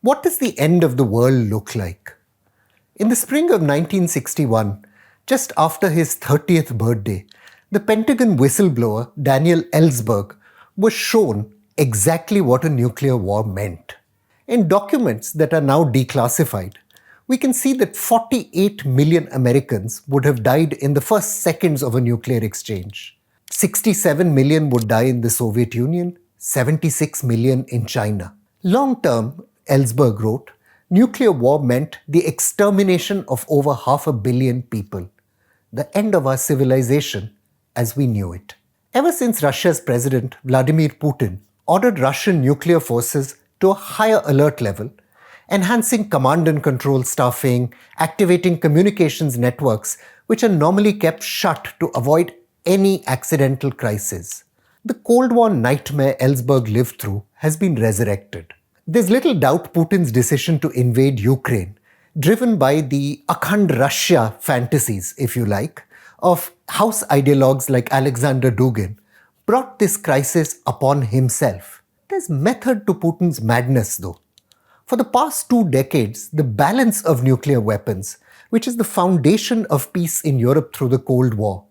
What does the end of the world look like? In the spring of 1961, just after his 30th birthday, the Pentagon whistleblower Daniel Ellsberg was shown exactly what a nuclear war meant. In documents that are now declassified, we can see that 48 million Americans would have died in the first seconds of a nuclear exchange. 67 million would die in the Soviet Union, 76 million in China. Long term, Ellsberg wrote, nuclear war meant the extermination of over 500 million people, the end of our civilization as we knew it. Ever since Russia's president Vladimir Putin ordered Russian nuclear forces to a higher alert level, enhancing command and control staffing, activating communications networks which are normally kept shut to avoid any accidental crisis, the Cold War nightmare Ellsberg lived through has been resurrected. There's little doubt Putin's decision to invade Ukraine, driven by the Akhand Russia fantasies, if you like, of house ideologues like Alexander Dugin, brought this crisis upon himself. There's method to Putin's madness, though. For the past 2 decades, the balance of nuclear weapons, which is the foundation of peace in Europe through the Cold War,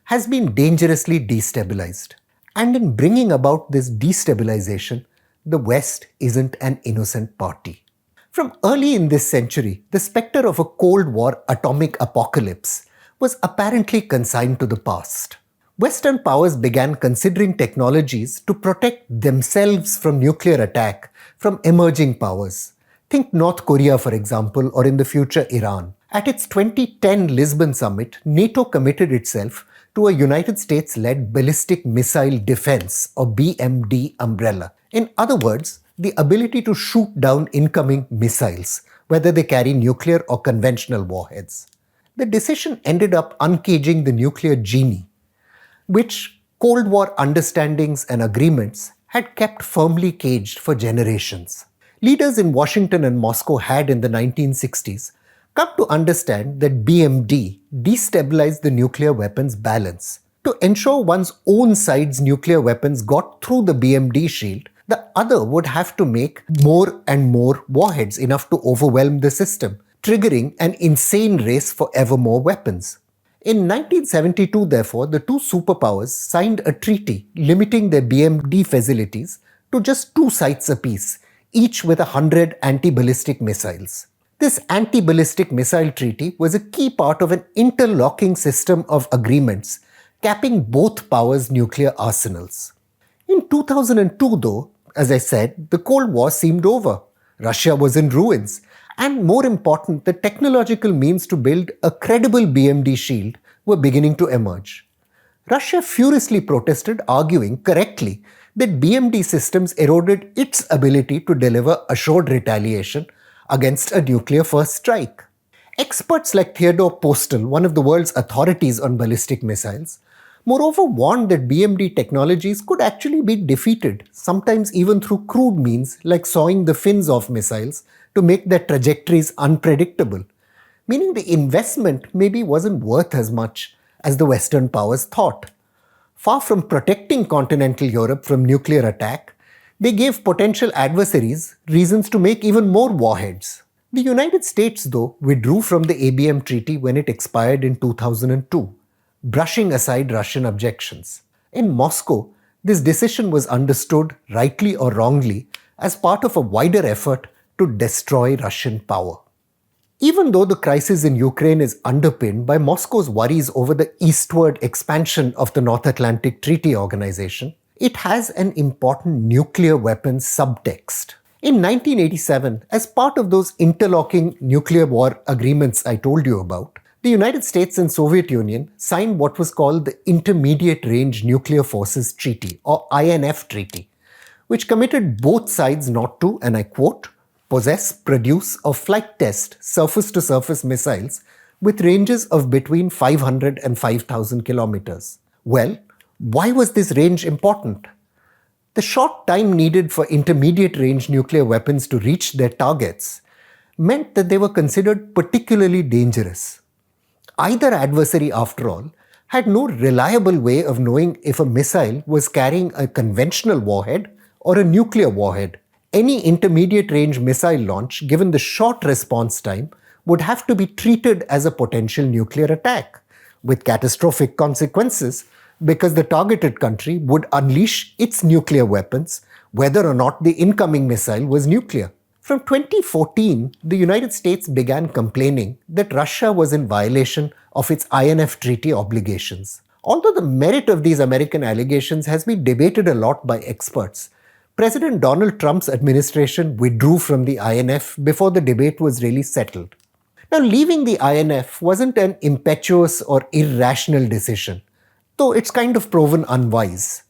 has been dangerously destabilized. And in bringing about this destabilization, the West isn't an innocent party. From early in this century, the spectre of a Cold War atomic apocalypse was apparently consigned to the past. Western powers began considering technologies to protect themselves from nuclear attack from emerging powers. Think North Korea, for example, or in the future Iran. At its 2010 Lisbon summit, NATO committed itself to a United States-led ballistic missile defense, or BMD umbrella. In other words, the ability to shoot down incoming missiles, whether they carry nuclear or conventional warheads. The decision ended up uncaging the nuclear genie, which Cold War understandings and agreements had kept firmly caged for generations. Leaders in Washington and Moscow had in the 1960s come to understand that BMD destabilized the nuclear weapons balance. To ensure one's own side's nuclear weapons got through the BMD shield, the other would have to make more and more warheads, enough to overwhelm the system, triggering an insane race for ever more weapons. In 1972, therefore, the two superpowers signed a treaty limiting their BMD facilities to just 2 sites apiece, each with 100 anti-ballistic missiles. This anti-ballistic missile treaty was a key part of an interlocking system of agreements capping both powers' nuclear arsenals. In 2002, though, as I said, the Cold War seemed over. Russia was in ruins. And more important, the technological means to build a credible BMD shield were beginning to emerge. Russia furiously protested, arguing correctly that BMD systems eroded its ability to deliver assured retaliation against a nuclear first strike. Experts like Theodore Postel, one of the world's authorities on ballistic missiles, moreover warned that BMD technologies could actually be defeated, sometimes even through crude means like sawing the fins off missiles to make their trajectories unpredictable, meaning the investment maybe wasn't worth as much as the Western powers thought. Far from protecting continental Europe from nuclear attack, they gave potential adversaries reasons to make even more warheads. The United States, though, withdrew from the ABM treaty when it expired in 2002, brushing aside Russian objections. In Moscow, this decision was understood, rightly or wrongly, as part of a wider effort to destroy Russian power. Even though the crisis in Ukraine is underpinned by Moscow's worries over the eastward expansion of the North Atlantic Treaty Organization, it has an important nuclear weapons subtext. In 1987, as part of those interlocking nuclear war agreements I told you about, the United States and Soviet Union signed what was called the Intermediate Range Nuclear Forces Treaty, or INF Treaty, which committed both sides not to, and I quote, possess, produce, or flight test surface-to-surface missiles with ranges of between 500 and 5,000 kilometers. Well, why was this range important? The short time needed for intermediate-range nuclear weapons to reach their targets meant that they were considered particularly dangerous. Either adversary, after all, had no reliable way of knowing if a missile was carrying a conventional warhead or a nuclear warhead. Any intermediate range missile launch, given the short response time, would have to be treated as a potential nuclear attack, with catastrophic consequences because the targeted country would unleash its nuclear weapons, whether or not the incoming missile was nuclear. From 2014, the United States began complaining that Russia was in violation of its INF treaty obligations. Although the merit of these American allegations has been debated a lot by experts, President Donald Trump's administration withdrew from the INF before the debate was really settled. Now, leaving the INF wasn't an impetuous or irrational decision, though it's kind of proven unwise.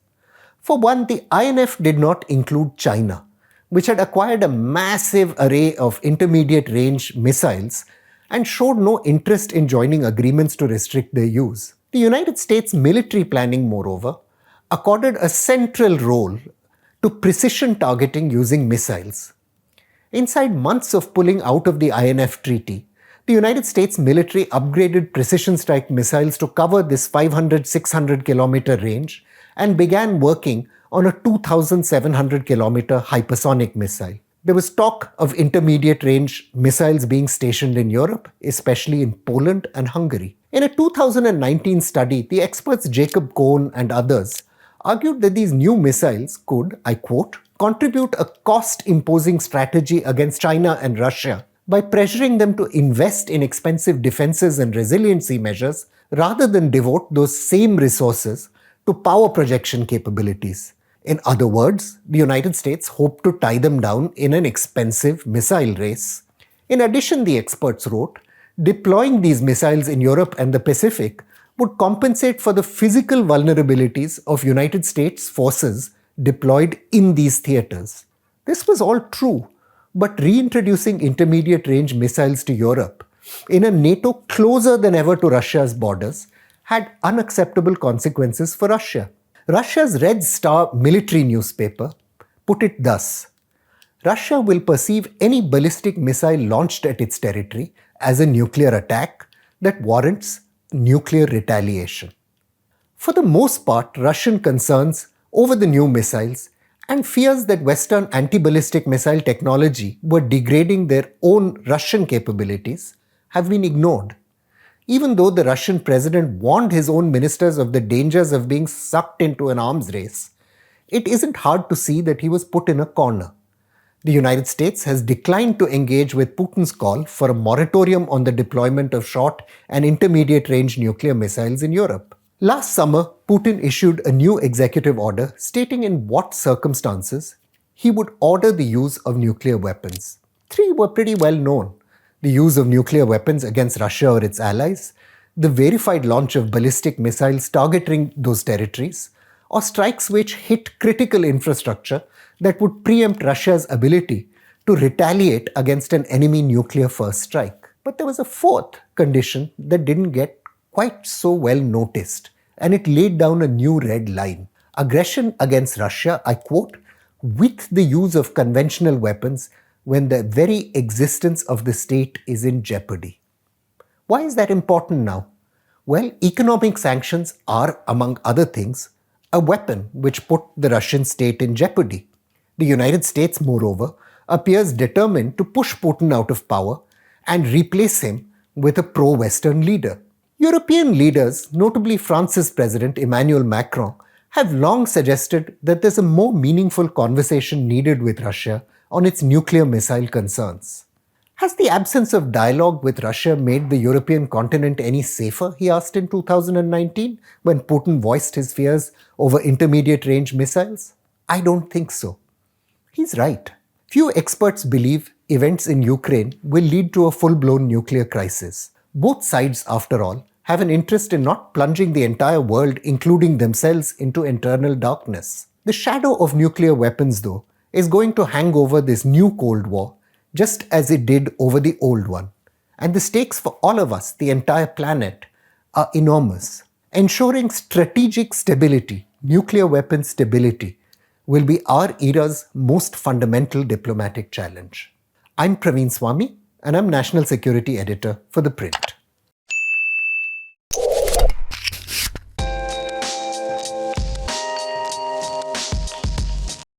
For one, the INF did not include China, which had acquired a massive array of intermediate-range missiles and showed no interest in joining agreements to restrict their use. The United States military planning, moreover, accorded a central role to precision targeting using missiles. Inside months of pulling out of the INF treaty, the United States military upgraded precision strike missiles to cover this 500-600 kilometer range and began working on a 2,700 kilometer hypersonic missile. There was talk of intermediate range missiles being stationed in Europe, especially in Poland and Hungary. In a 2019 study, the experts Jacob Cohen and others argued that these new missiles could, I quote, contribute a cost-imposing strategy against China and Russia by pressuring them to invest in expensive defenses and resiliency measures rather than devote those same resources to power projection capabilities. In other words, the United States hoped to tie them down in an expensive missile race. In addition, the experts wrote, deploying these missiles in Europe and the Pacific would compensate for the physical vulnerabilities of United States forces deployed in these theaters. This was all true, but reintroducing intermediate-range missiles to Europe in a NATO closer than ever to Russia's borders had unacceptable consequences for Russia. Russia's Red Star military newspaper put it thus: Russia will perceive any ballistic missile launched at its territory as a nuclear attack that warrants nuclear retaliation. For the most part, Russian concerns over the new missiles and fears that Western anti-ballistic missile technology were degrading their own Russian capabilities have been ignored. Even though the Russian president warned his own ministers of the dangers of being sucked into an arms race, it isn't hard to see that he was put in a corner. The United States has declined to engage with Putin's call for a moratorium on the deployment of short and intermediate-range nuclear missiles in Europe. Last summer, Putin issued a new executive order stating in what circumstances he would order the use of nuclear weapons. Three were pretty well known: the use of nuclear weapons against Russia or its allies, the verified launch of ballistic missiles targeting those territories, or strikes which hit critical infrastructure that would preempt Russia's ability to retaliate against an enemy nuclear first strike. But there was a fourth condition that didn't get quite so well noticed, and it laid down a new red line. Aggression against Russia, I quote, with the use of conventional weapons when the very existence of the state is in jeopardy. Why is that important now? Well, economic sanctions are, among other things, a weapon which put the Russian state in jeopardy. The United States, moreover, appears determined to push Putin out of power and replace him with a pro-Western leader. European leaders, notably France's President Emmanuel Macron, have long suggested that there's a more meaningful conversation needed with Russia on its nuclear missile concerns. Has the absence of dialogue with Russia made the European continent any safer, he asked in 2019 when Putin voiced his fears over intermediate-range missiles? I don't think so. He's right. Few experts believe events in Ukraine will lead to a full-blown nuclear crisis. Both sides, after all, have an interest in not plunging the entire world, including themselves, into eternal darkness. The shadow of nuclear weapons, though, is going to hang over this new Cold War, just as it did over the old one. And the stakes for all of us, the entire planet, are enormous. Ensuring strategic stability, nuclear weapon stability, will be our era's most fundamental diplomatic challenge. I'm Praveen Swami, and I'm National Security Editor for ThePrint.